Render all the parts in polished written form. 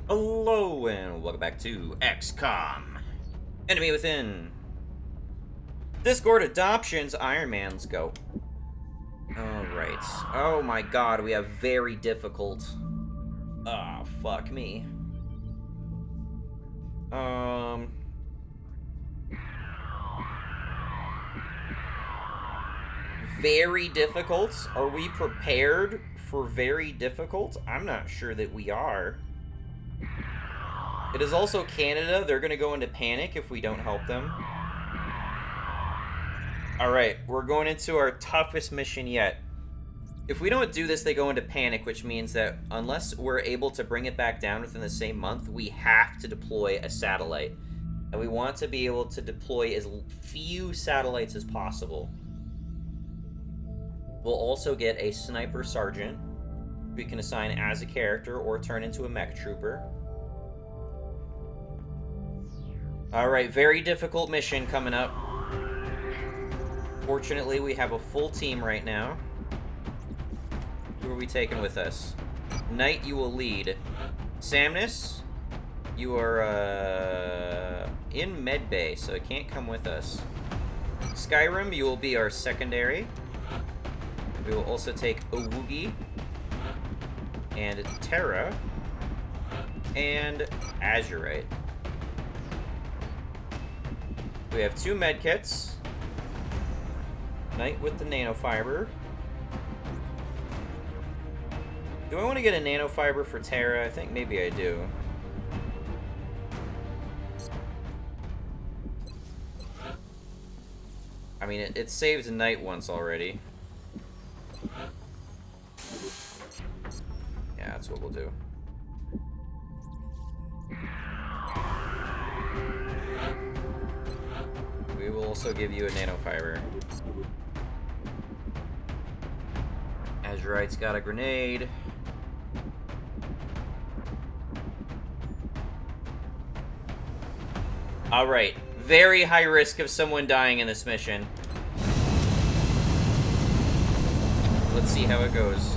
Hello and welcome back to XCOM. Enemy Within. Discord adoptions, Ironman, let's go. Alright. Oh my god, we have very difficult. Ah, fuck me. Very difficult? Are we prepared for very difficult? I'm not sure that we are. It is also Canada. They're going to go into panic if we don't help them. Alright, we're going into our toughest mission yet. If we don't do this, they go into panic, which means that unless we're able to bring it back down within the same month, we have to deploy a satellite. And we want to be able to deploy as few satellites as possible. We'll also get a sniper sergeant we can assign as a character or turn into a mech trooper. Alright, very difficult mission coming up. Fortunately, we have a full team right now. Who are we taking with us? Knight, you will lead. Samnus, you are in medbay, so it can't come with us. Skyrim, you will be our secondary. We will also take Owugi and Terra and Azurite. We have 2 medkits. Knight with the nanofiber. Do I want to get a nanofiber for Terra? I think maybe I do. I mean, it saved Knight once already. Yeah, that's what we'll do. We will also give you a nanofiber. Azurite's got a grenade. Alright, very high risk of someone dying in this mission. Let's see how it goes.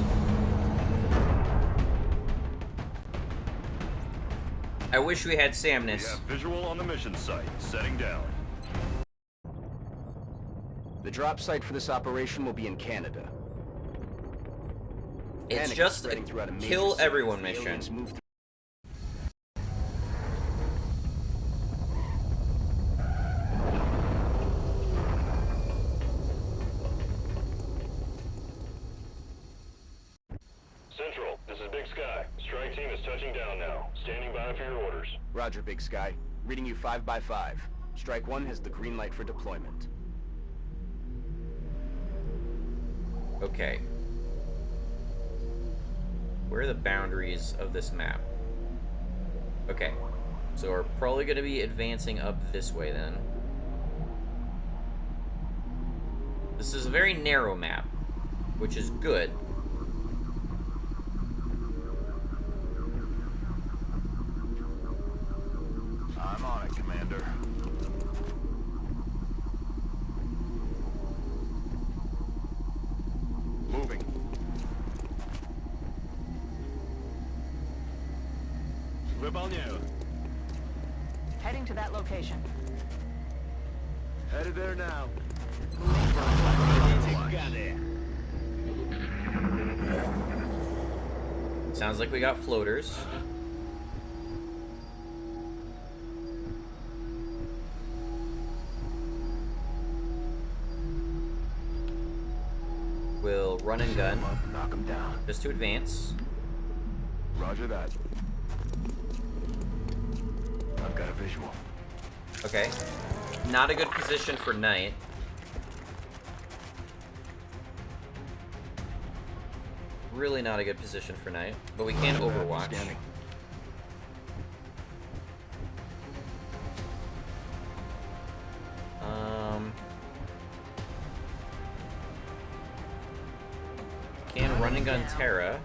I wish we had Samnus. We have visual on the mission site. Setting down. The drop site for this operation will be in Canada. It's Panic just a kill everyone mission. Central, this is Big Sky. Strike team is touching down now. Standing by for your orders. Roger, Big Sky. Reading you 5 by 5. Strike 1 has the green light for deployment. Okay. Where are the boundaries of this map? Okay. So we're probably going to be advancing up this way then. This is a very narrow map, which is good. I'm on it, Commander. Moving. Heading to that location. Headed there now. Sounds like we got floaters. We'll run and gun Knock him down. just to advance. Roger that. I've got a visual. Okay. Not a good position for Knight. Really not a good position for Knight. But we can Overwatch. Scanning. Can run and gun Terra.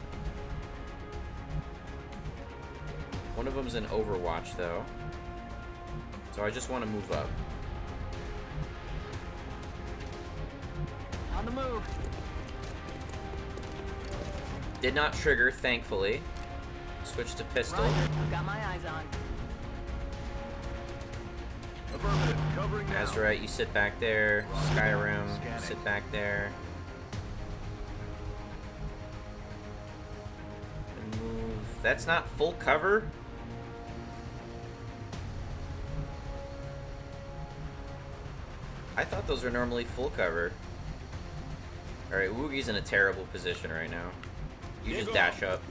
One of them's in Overwatch, though. So I just want to move up. On the move. Did not trigger, thankfully. Switch to pistol. Roger, I've got my eyes on. Affirmative. Covering now. Azurite, you sit back there. Skyrim, Scanning. sit back there. And move. That's not full cover? I thought those were normally full cover. Alright, Woogie's in a terrible position right now. You just dash up.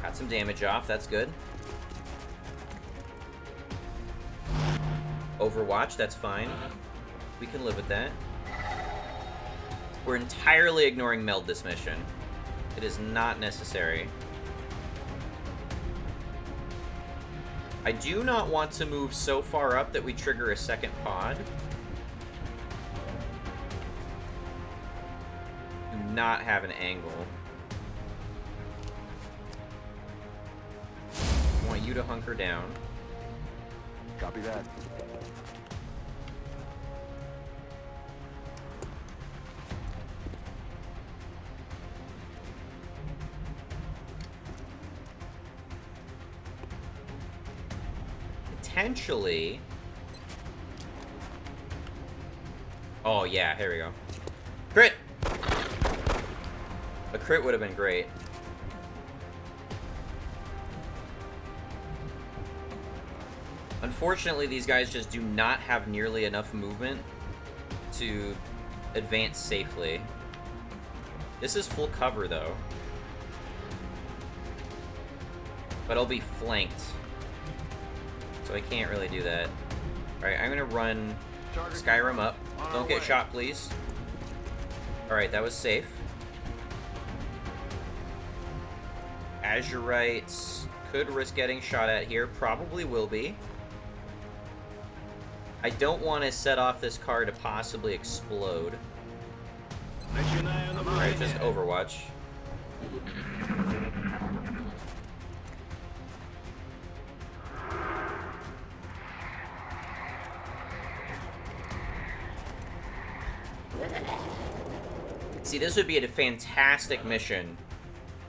Got some damage off, that's good. Overwatch, that's fine. We can live with that. We're entirely ignoring meld this mission. It is not necessary. I do not want to move so far up that we trigger a second pod. Do not have an angle. I want you to hunker down. Copy that. Potentially. Oh yeah, here we go. Crit! A crit would have been great. Unfortunately, these guys just do not have nearly enough movement to advance safely. This is full cover though. But I'll be flanked. So I can't really do that. Alright, I'm gonna run Skyrim up. Don't get shot, please. Alright, that was safe. Azurites could risk getting shot at here. Probably will be. I don't want to set off this car to possibly explode. Alright, just Overwatch. See, this would be a fantastic mission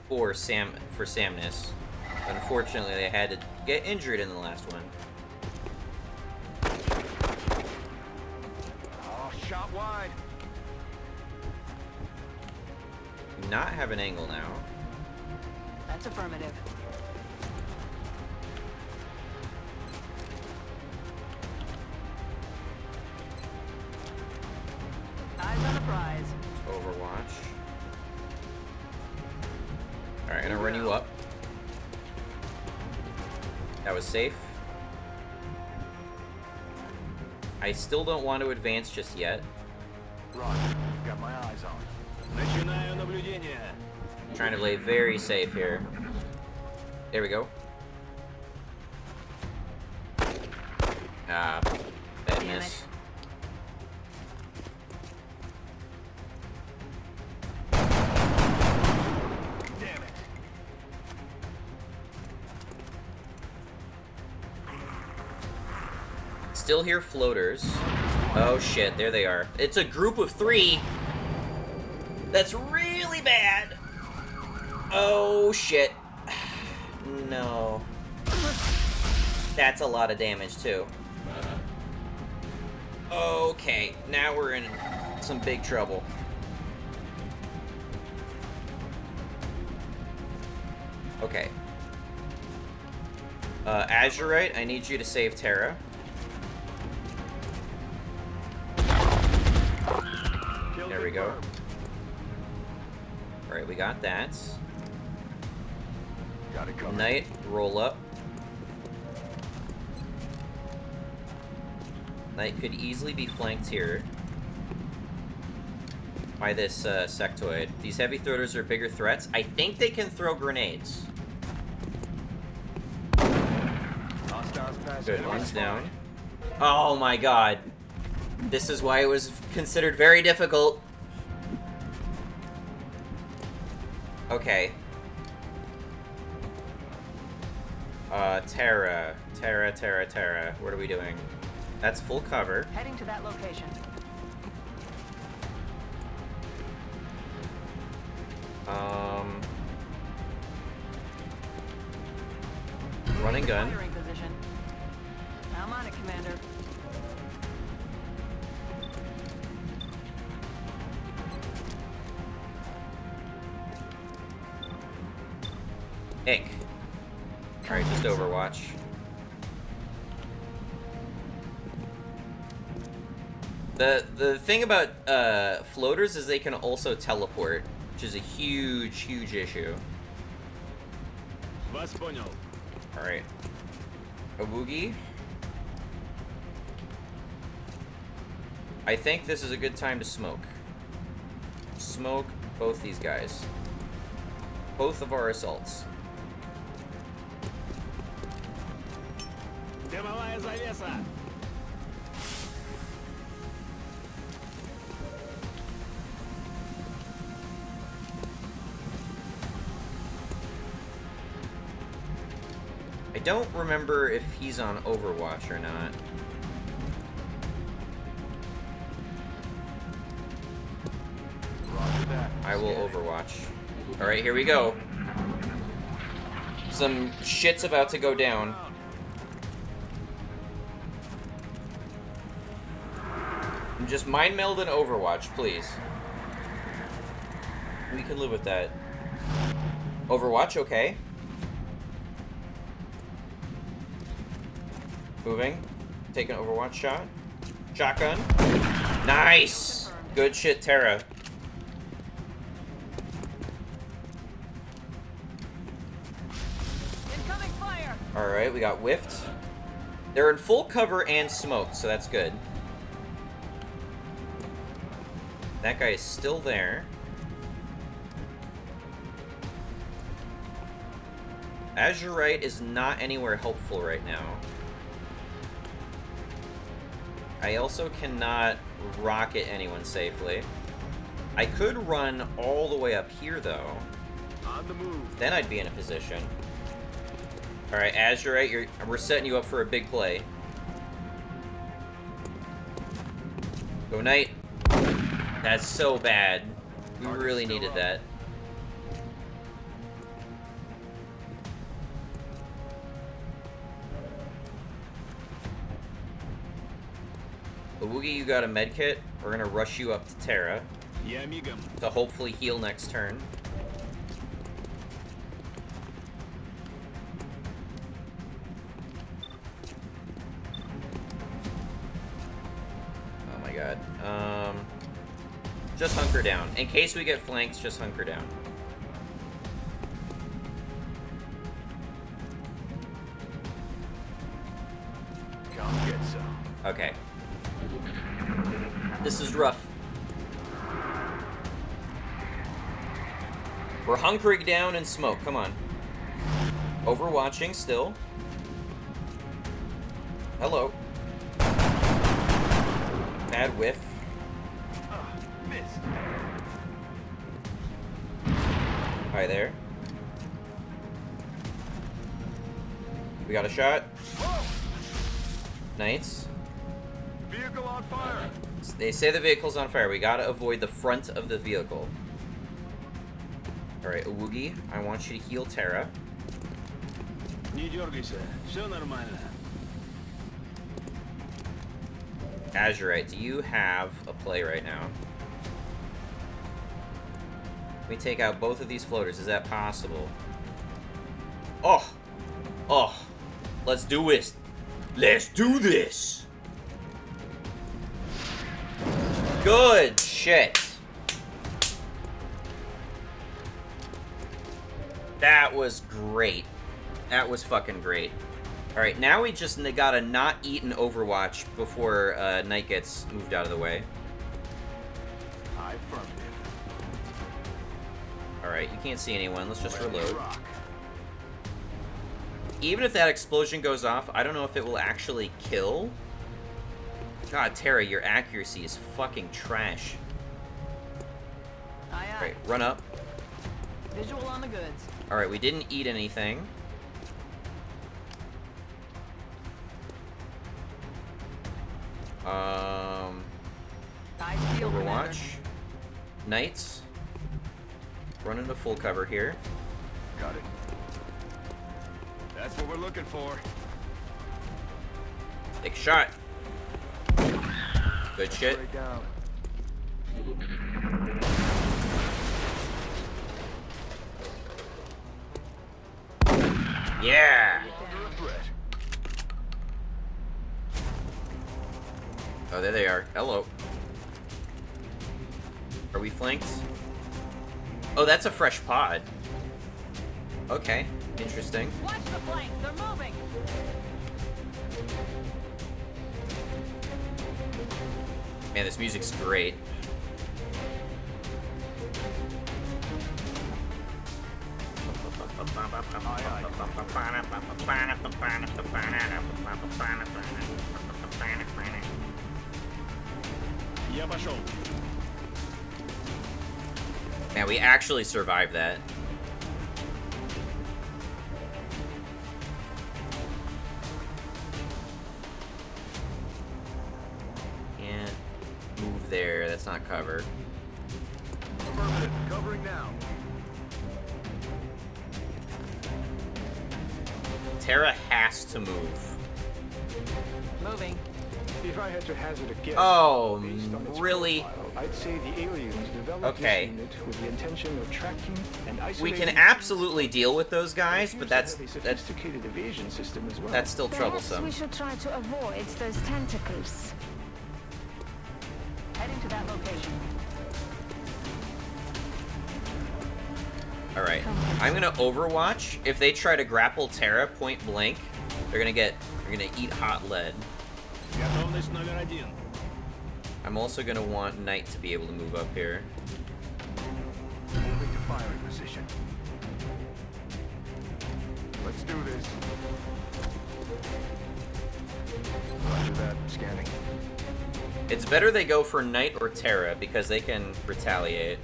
for Samnus. Unfortunately, they had to get injured in the last one. Oh, shot wide. Do not have an angle now. That's affirmative. Eyes on the prize. Overwatch. Alright, I'm gonna run you up. That was safe. I still don't want to advance just yet. Roger. Got my eyes on. Начинаю наблюдение. Trying to play very safe here. There we go. Ah, bad Damn miss. it. Damn it. Still hear floaters. Oh shit, there they are. It's a group of 3. That's really bad. Oh shit. No. That's a lot of damage too. Okay, now we're in some big trouble. Okay. Azurite, I need you to save Terra. There we go. Alright, we got that. Got it covered. Knight, roll up. Knight could easily be flanked here by this sectoid. These heavy throwers are bigger threats. I think they can throw grenades. Hostiles passing. Good, one's down. Oh my god. This is why it was considered very difficult. Okay. Terra. What are we doing? That's full cover. Heading to that location. Run and gun. Firing position. I'm on it, Commander. Ick. Alright, just Overwatch. The thing about floaters is they can also teleport, which is a huge issue. Вас понял. Alright. A Woogie. I think this is a good time to smoke. Smoke both these guys. Both of our assaults. Дымовая завеса. I don't remember if he's on Overwatch or not. Roger that. I will Overwatch. Alright, here we go. Some shit's about to go down. Just mind meld and Overwatch, please. We can live with that. Overwatch, okay. Moving. Take an Overwatch shot. Shotgun. Nice! Good shit, Terra. Incoming fire! Alright, we got whiffed. They're in full cover and smoke, so that's good. That guy is still there. Azurite is not anywhere helpful right now. I also cannot rocket anyone safely. I could run all the way up here, though. On the move. Then I'd be in a position. Alright, Azurite, we're setting you up for a big play. Go Knight. That's so bad. We really needed that. Woogie, you got a medkit. We're gonna rush you up to Terra Я мигом. to hopefully heal next turn. Oh my god. Just hunker down. In case we get flanked, just hunker down. Come get some. Okay. This is rough. We're hunkering down in smoke. Come on. Overwatching still. Hello. Bad whiff. Miss. Hi there. We got a shot. Knights. Vehicle on fire. They say the vehicle's on fire. We gotta avoid the front of the vehicle. Alright, Woogie, I want you to heal Terra. Не дергайся. Все нормально. Azurite, do you have a play right now? Let me take out both of these floaters. Is that possible? Oh! Oh! Let's do this! Let's do this! Good shit! That was great. That was fucking great. Alright, now we just gotta not eat an Overwatch before Knight gets moved out of the way. Affirmative. Alright, you can't see anyone. Let's just Let me reload. rock. Even if that explosion goes off, I don't know if it will actually kill. God, Terra, your accuracy is fucking trash. Aye, aye. Alright, run up. Visual on the goods. Alright, we didn't eat anything. Eyes peeled, Commander. Overwatch. Knights. Run into full cover here. Got it. That's what we're looking for. Take a shot. Good shit. Right down. Yeah. Under a threat. Oh, there they are. Hello. Are we flanked? Oh, that's a fresh pod. Okay, interesting. Watch the flank. They're moving. Man, this music's great. Я пошел. Man, we actually survived that. Can't move there. That's not cover. Affirmative. Covering now. Terra has to move. Moving. If I had to hazard a guess, Oh, based on its really? profile, I'd say the aliens developed Okay. this unit with the intention of tracking and We isolating. can absolutely deal with those guys, but that's Appears to have a sophisticated evasion system as well. that's still Perhaps troublesome. we should try to avoid those tentacles. Heading to that location. All right, I'm gonna Overwatch. If they try to grapple Terra point blank, they're gonna eat hot lead. Готовность номер 1. I'm also gonna want Knight to be able to move up here. Moving to firing position. Let's do this. Roger that. Scanning. It's better they go for Knight or Terra because they can retaliate.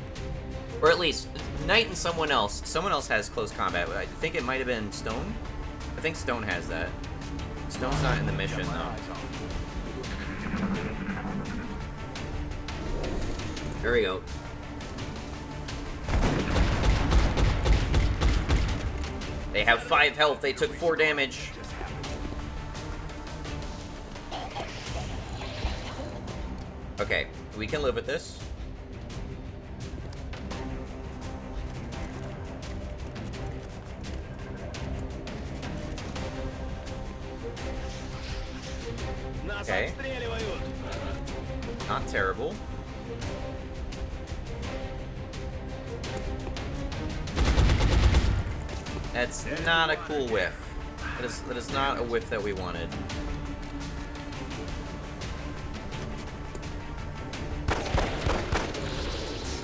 Or at least, Knight and someone else. Someone else has close combat. I think it might have been Stone. I think Stone has that. Stone's not in the mission, Got my though. eyes on. There we go. They have 5 health. They took 4 damage. Okay, we can live with this. Okay. Not terrible. That's not a cool whiff. That is not a whiff that we wanted.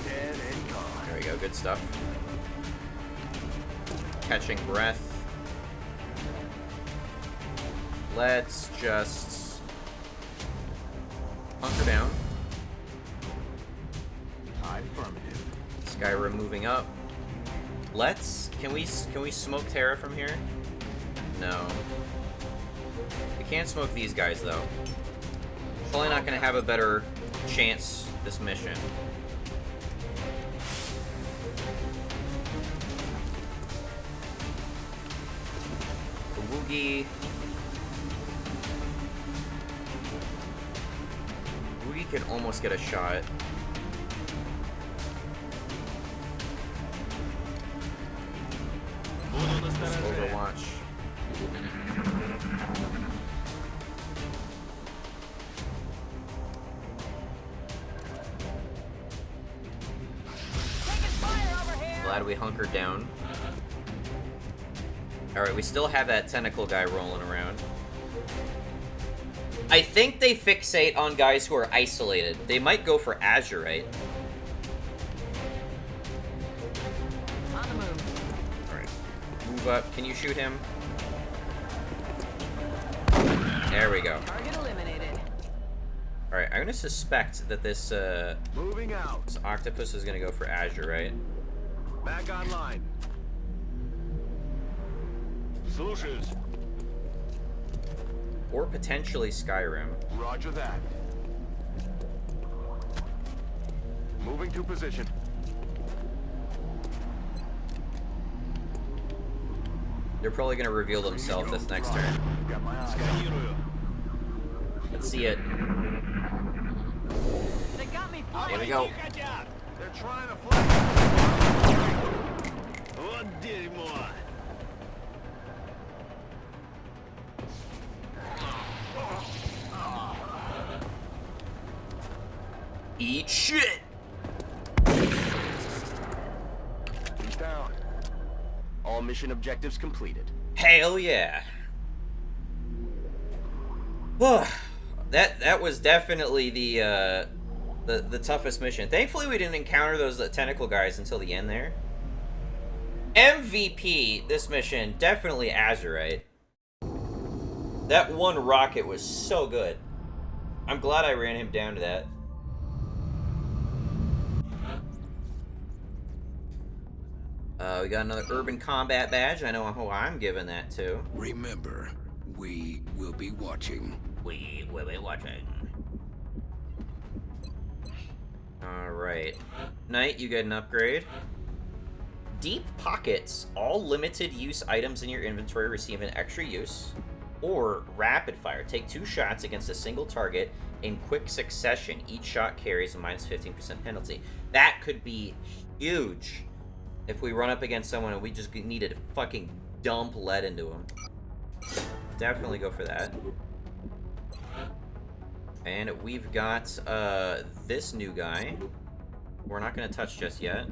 Dead and gone. There we go, good stuff. Catching breath. Let's just hunker down. Affirmative. Skyrim moving up. Can we smoke Terra from here? No. We can't smoke these guys though. Probably not gonna have a better chance this mission. The Woogie. Woogie could almost get a shot. Overwatch. Taking fire over here. Glad we hunkered down. Alright, we still have that tentacle guy rolling around. I think they fixate on guys who are isolated. They might go for Azurite. On the move. Alright. Move up. Can you shoot him? There we go. Target eliminated. Alright, I'm gonna suspect that this Moving out. this octopus is gonna go for Azurite. Back online. Слушаюсь. Or potentially Skyrim. Roger that. Moving to position. They're probably gonna reveal themselves this next turn. Got my eyes. Let's see it. They got me Here we flying. go. They're trying to fly. Eat shit! He's down. All mission objectives completed. Hell yeah. That was definitely the toughest mission. Thankfully we didn't encounter those tentacle guys until the end there. MVP this mission, definitely Azurite. That one rocket was so good. I'm glad I ran him down to that. We got another urban combat badge. I know who I'm giving that to. Remember, we will be watching. We will be watching. Alright. Knight, you get an upgrade. Deep Pockets. All limited use items in your inventory receive an extra use. Or Rapid Fire. Take 2 shots against a single target in quick succession. Each shot carries a minus 15% penalty. That could be huge if we run up against someone and we just need to fucking dump lead into them. Definitely go for that. And we've got this new guy. We're not going to touch just yet.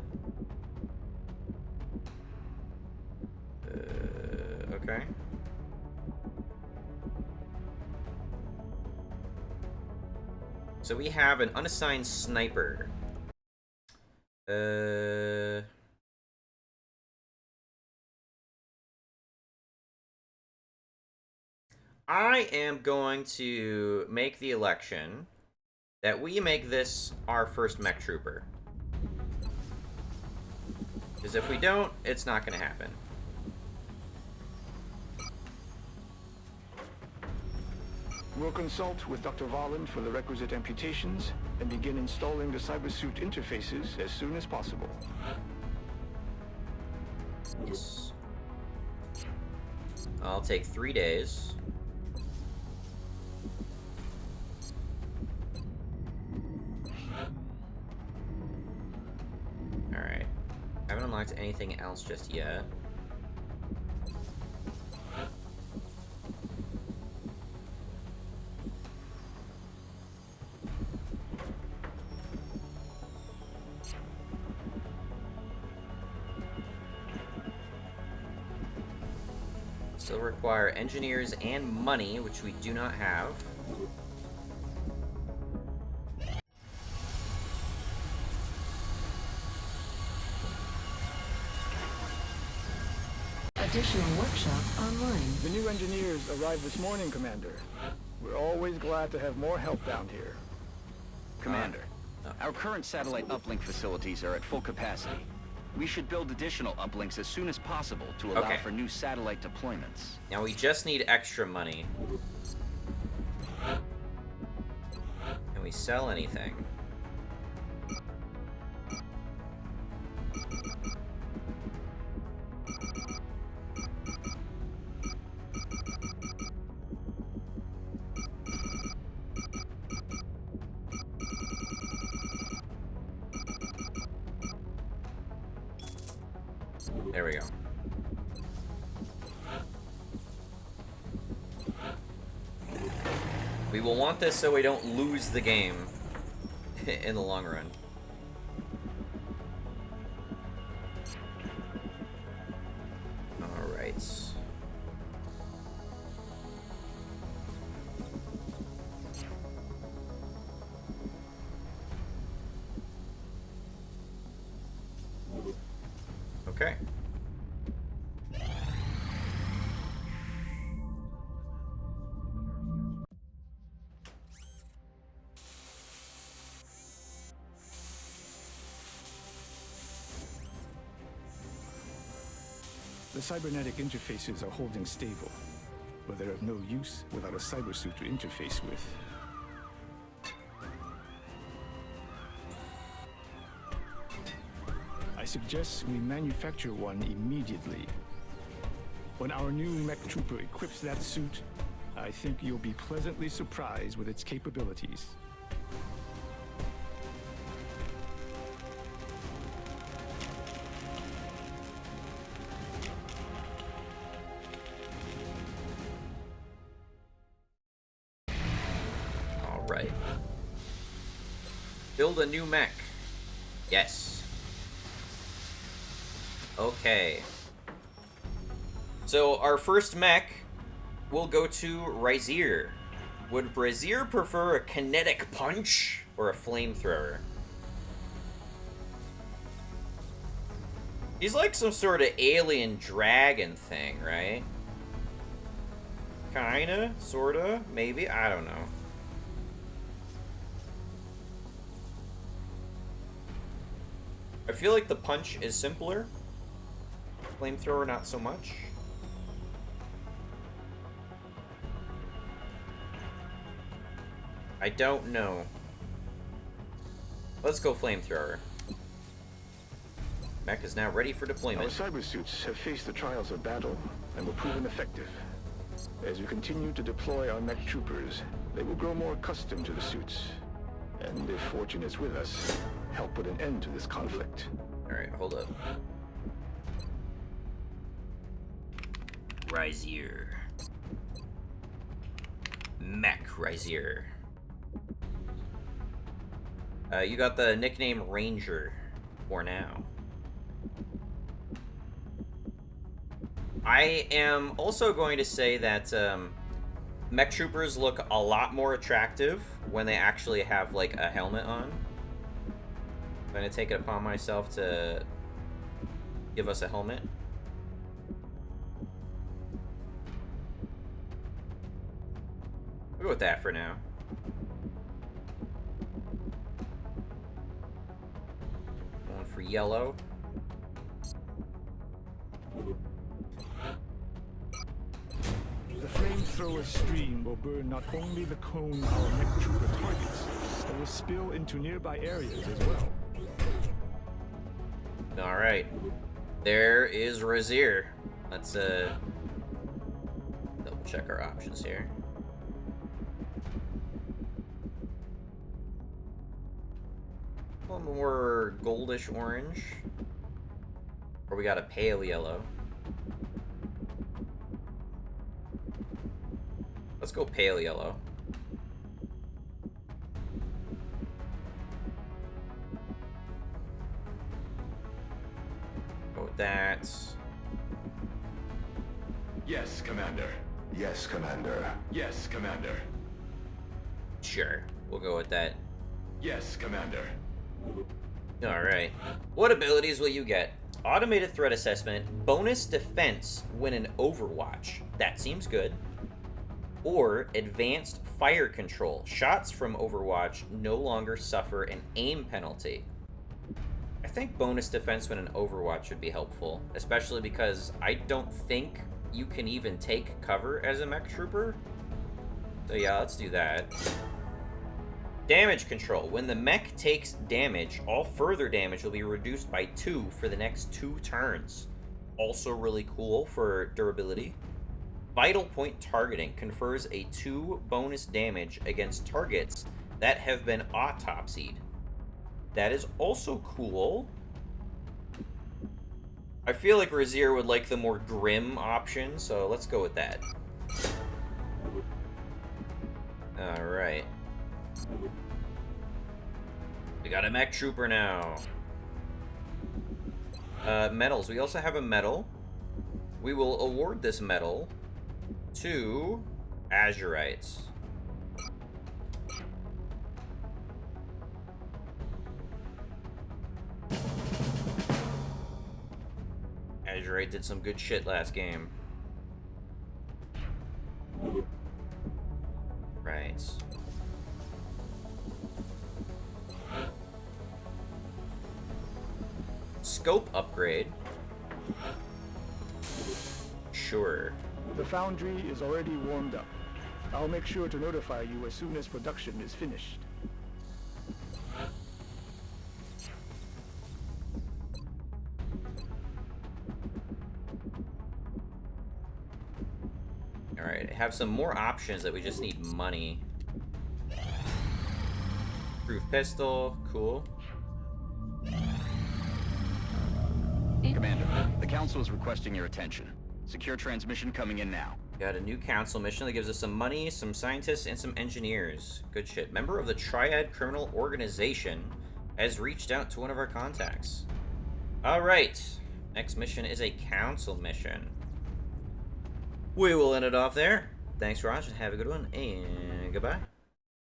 Okay. So we have an unassigned sniper. I am going to make the election that we make this our first mech trooper. Because if we don't, it's not going to happen. We'll consult with Dr. Volland for the requisite amputations and begin installing the cybersuit interfaces as soon as possible. Yes. I'll take 3 days. Alright. Haven't unlocked anything else just yet. Still require engineers and money, which we do not have. Additional workshop online. The new engineers arrived this morning, Commander. We're always glad to have more help down here. Commander, our current satellite uplink facilities are at full capacity. We should build additional uplinks as soon as possible to allow for new satellite deployments. Now we just need extra money. Can we sell anything? There we go. We will want this so we don't lose the game in the long run. All right. Okay. The cybernetic interfaces are holding stable, but they're of no use without a cybersuit to interface with. suggests we manufacture one immediately. When our new mech trooper equips that suit, I think you'll be pleasantly surprised with its capabilities. All right. Build a new mech. Yes. Okay. So our first mech will go to Razier. Would Razier prefer a kinetic punch or a flamethrower? He's like some sort of alien dragon thing, right? Kinda, sorta, maybe, I don't know. I feel like the punch is simpler. Flamethrower, not so much. I don't know. Let's go flamethrower. Mech is now ready for deployment. Our cybersuits have faced the trials of battle and were proven effective. As we continue to deploy our mech troopers, they will grow more accustomed to the suits. And if fortune is with us, help put an end to this conflict. Alright, hold up. Razier. Mech Razier. You got the nickname Ranger for now. I am also going to say that mech troopers look a lot more attractive when they actually have like a helmet on. I'm going to take it upon myself to give us a helmet. We'll go with that for now. Going for yellow. The flamethrower stream will burn not only the cone our mech trooper targets, but will spill into nearby areas as well. Alright. There is Razier. Let's double check our options here. One more goldish orange. Or we got a pale yellow. Let's go pale yellow. Go with that. Yes, Commander. Yes, Commander. Yes, Commander. Sure, we'll go with that. Yes, Commander. Alright. What abilities will you get? Automated threat assessment, bonus defense when in Overwatch. That seems good. Or advanced fire control. Shots from Overwatch no longer suffer an aim penalty. I think bonus defense when in Overwatch would be helpful, especially because I don't think you can even take cover as a mech trooper. So yeah, let's do that. Damage control. When the mech takes damage, all further damage will be reduced by 2 for the next 2 turns. Also really cool for durability. Vital point targeting confers a 2 bonus damage against targets that have been autopsied. That is also cool. I feel like Razier would like the more grim option, so let's go with that. Alright. We got a mech trooper now. Medals. We also have a medal. We will award this medal to Azurites. Azurite did some good shit last game. Right. Scope upgrade. Sure. The foundry is already warmed up. I'll make sure to notify you as soon as production is finished. Alright, have some more options that we just need money. Proof pistol, cool. Commander, the Council is requesting your attention. Secure transmission coming in now. Got a new council mission that gives us some money, some scientists, and some engineers. Good shit. Member of the Triad Criminal Organization has reached out to one of our contacts. Alright. Next mission is a council mission. We will end it off there. Thanks for watching. Have a good one, and goodbye.